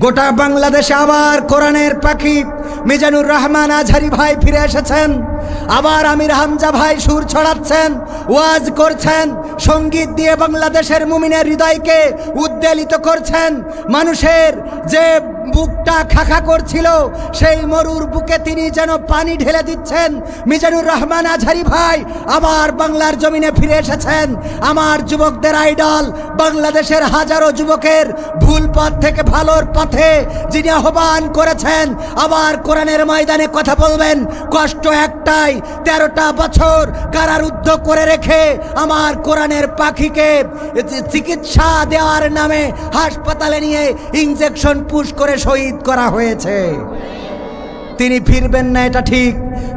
গোটা বাংলাদেশে আবার কোরআনের পাখি মিজানুর রহমান আজহারি ভাই ফিরে এসেছেন। আবার আমির হামজা ভাই সুর ছড়াচ্ছেন, ওয়াজ করছেন, সঙ্গীত দিয়ে বাংলাদেশের মুমিনের হৃদয়কে উদ্বেলিত করছেন। মানুষের যে বুকটা খাখা করছিল সেই মরুর বুকে তিনি যেন পানি ঢেলে দিচ্ছেন। মিজানুর রহমান আজহারি ভাই আবার বাংলার জমিনে ফিরে এসেছেন। আমার যুবকদের আইডল, বাংলাদেশের হাজারো যুবকের ভুল পথ থেকে ভালোর পথে যিনি আহ্বান করেছেন, আবার কোরআনের ময়দানে কথা বলবেন। কষ্ট একটাই, 13টা বছর কারারুদ্ধ করে রেখে আমার কোরআনের পাখিকে চিকিৎসা দেওয়ার নামে হাসপাতালে নিয়ে ইনজেকশন পুশ করে শহীদ করা হয়েছে। তিনি ফিরবেন না এটা ঠিক,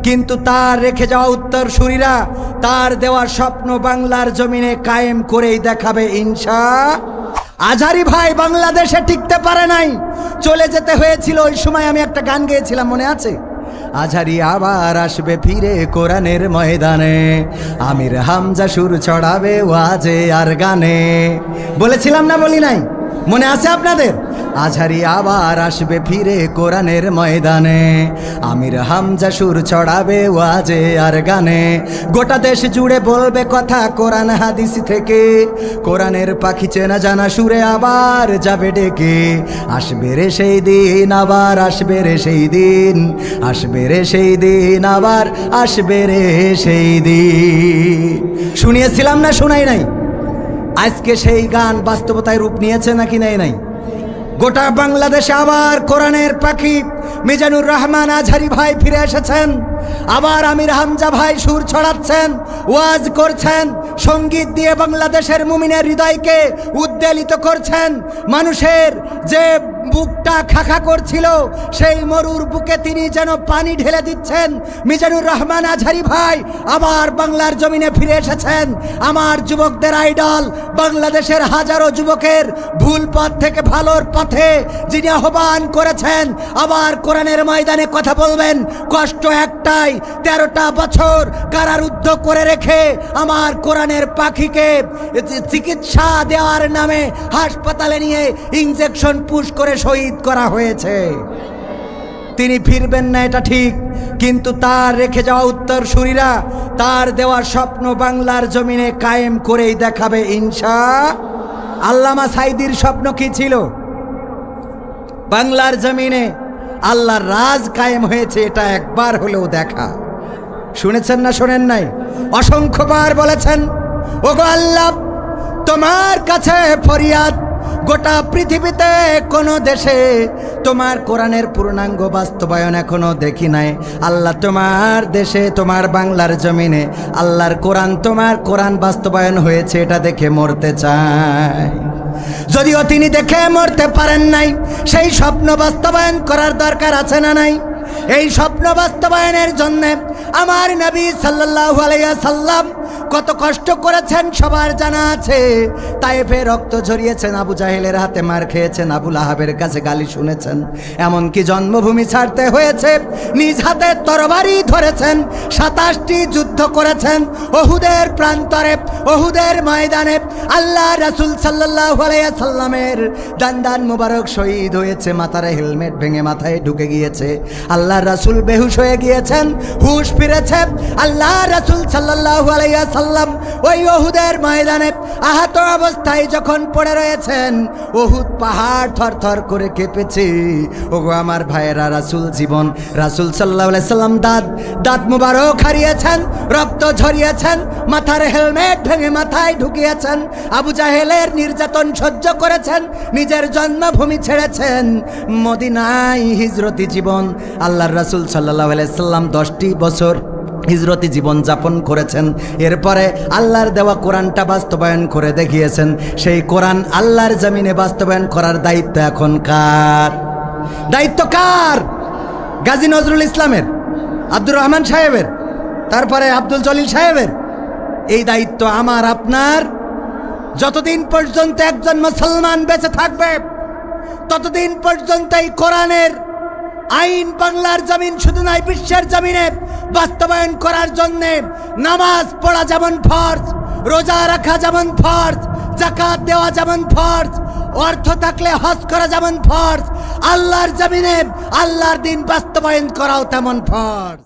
কিন্তু তার রেখে যাওয়া উত্তরসূরিরা তার দেওয়া স্বপ্ন বাংলার জমিনে কায়েম করেই দেখাবে ইনশাআল্লাহ। আজহারি ভাই বাংলাদেশে টিকতে পারে নাই, চলে যেতে হয়েছিল। ওই সময় আমি একটা গান গেয়েছিলাম, মনে আছে? আজহারি আবার আসবে ফিরে কোরআনের ময়দানে, আমির হামজা সুর ছড়াবে ওয়াজে আর গানে। বলেছিলাম না, বলি নাই? মনে আছে আপনাদের? আজহারি আবার আসবে ফিরে কোরআনের ময়দানে, আমির হামজা সুর ছড়াবে ওয়াজে আর গানে। গোটা দেশ জুড়ে বলবে কথা কোরআন হাদিস থেকে, কোরআনের পাখি চেনা জানা সুরে আবার যাবে ডেকে। আসবে রে সেই দিন, আবার আসবে রে সেই দিন, আসবে রে সেই দিন, আবার আসবে রে সেই দিন। শুনিয়েছিলাম না, শোনাই নাই? আজকে সেই গান বাস্তবতায় রূপ নিয়েছে নাকি নেয় নাই? গোটা বাংলাদেশে আবার কোরআনের পাখি মিজানুর রহমান আজহারি ভাই ফিরে এসেছেন। আবার আমির হামজা ভাই সুর ছড়াচ্ছেন, ওয়াজ করছেন, সঙ্গীত দিয়ে বাংলাদেশের মুমিনের হৃদয়কে উদ্বেলিত করছেন। মানুষের যে বুকটা খাখা করছিল সেই মরুর বুকে তিনি যেন পানি ঢেলে দিচ্ছেন। মিজানুর রহমান আজহারি ভাই আবার বাংলার জমিনে ফিরে এসেছেন। আমার যুবকদের আইডল, বাংলাদেশের হাজারো যুবকের ভুল পথ থেকে ভালোর পথে যিনি আহ্বান করেছেন, আবার কোরআনের ময়দানে কথা বলবেন। কষ্ট একটাই, 13টা বছর কারারুদ্ধ করে রেখে আমার কোরআনের পাখিকে চিকিৎসা দেওয়ার নামে হাসপাতালে নিয়ে ইনজেকশন পুশ করে শহীদ করা হয়েছে। তিনি ফিরবেন না এটা ঠিক, কিন্তু তার রেখে যাওয়া উত্তরসূরিরা তার দেওয়া স্বপ্ন বাংলার জমিনে কায়েম করেই দেখাবে ইনশাআল্লাহ। আল্লামা সাঈদীর স্বপ্ন কি ছিল? বাংলার জমিনে আল্লাহর রাজ কায়েম হয়েছে, এটা একবার হলেও দেখা। শুনেছেন না শোনেন নাই? অসংখ্যবার বলেছেন, ওগো আল্লাহ তোমার কাছে ফরিয়াদ, গোটা পৃথিবীতে কোনো দেশে তোমার কোরআনের পূর্ণাঙ্গ বাস্তবায়ন এখনো দেখি নাই। আল্লাহ তোমার দেশে, তোমার বাংলার জমিনে আল্লাহর কোরআন, তোমার কোরআন বাস্তবায়ন হয়েছে এটা দেখে মরতে চাই। যদিও তিনি দেখে মরতে পারেন নাই, সেই স্বপ্ন বাস্তবায়ন করার দরকার আছে না নাই? এই স্বপ্ন বাস্তবায়নের জন্য আমার নবী সাল্লাল্লাহু আলাইহি ওয়াসাল্লাম কত কষ্ট করেছেন সবার জানা আছে। তায়েফে রক্ত ঝরিয়েছেন, আবু জাহেলের হাতে মার খেয়েছেন, আবু লাহাবের কাছে গালি শুনেছেন, এমনকি জন্মভূমি ছাড়তে হয়েছে, নিজ হাতে তরবারি ধরেছেন, 27টি যুদ্ধ করেছেন। ওহুদের প্রান্তরে, ওহুদের ময়দানে আল্লাহ রাসূল সাল্লাল্লাহু আলাইহি ওয়াসাল্লামের দান মুবারক শহীদ হয়েছে, মাথার হেলমেট ভেঙে মাথায় ঢুকে গিয়েছে। আল্লাহ রাসূল বেহুশ হয়ে গিয়েছেন, হুশ ফিরেছে। আল্লাহ রাসূল সাল্লাল্লাহু আলাইহি ওয়াসাল্লাম ওই ওহুদের ময়দানে আহত অবস্থায় যখন পড়ে রয়েছেন, ওহুদ পাহাড় থরথর করে কেঁপেছে। ওগো আমার ভাইয়েরা, রাসূল জীবন, রাসূল সাল্লাল্লাহু আলাইহি ওয়াসাল্লাম দাঁত মুবারক হারিয়েছেন, রক্ত ঝরিয়েছেন, মাথার হেলমেট ভেঙে মাথায় ঢুকিয়েছেন, আবু জাহেলের নির্যাতন সহ্য করেছেন, নিজের জন্মভূমি ছেড়েছেন, মদিনায় হিজরতি জীবন আল্লাহর রাসূল সাল্লাল্লাহু আলাইহি ওয়াসাল্লাম 10টি বছর হিজরতি জীবন যাপন করেছেন। এরপরে আল্লাহর দেওয়া কোরআনটা বাস্তবায়ন করে দেখিয়েছেন। সেই কোরআন আল্লাহর জমিনে বাস্তবায়ন করার দায়িত্ব এখন কার? দায়িত্ব কার? গাজী নজরুল ইসলামের, আব্দুর রহমান সাহেবের, তারপরে আব্দুল জলিল সাহেবের। এই দায়িত্ব আমার আপনার। যতদিন পর্যন্ত একজন মুসলমান বেঁচে থাকবে ততদিন পর্যন্ত এই কোরআনের আইন বাংলার জমিন শুধু নয়, বিশ্বের জমিনে বাস্তবায়ন করার জন্য নামাজ পড়া যেমন ফরজ, রোজা রাখা যেমন ফরজ, যাকাত দেওয়া যেমন ফরজ, অর্থ থাকলে হজ করা যেমন ফরজ, আল্লাহর জমিনে আল্লাহর দিন বাস্তবায়ন করাও তেমন ফরজ।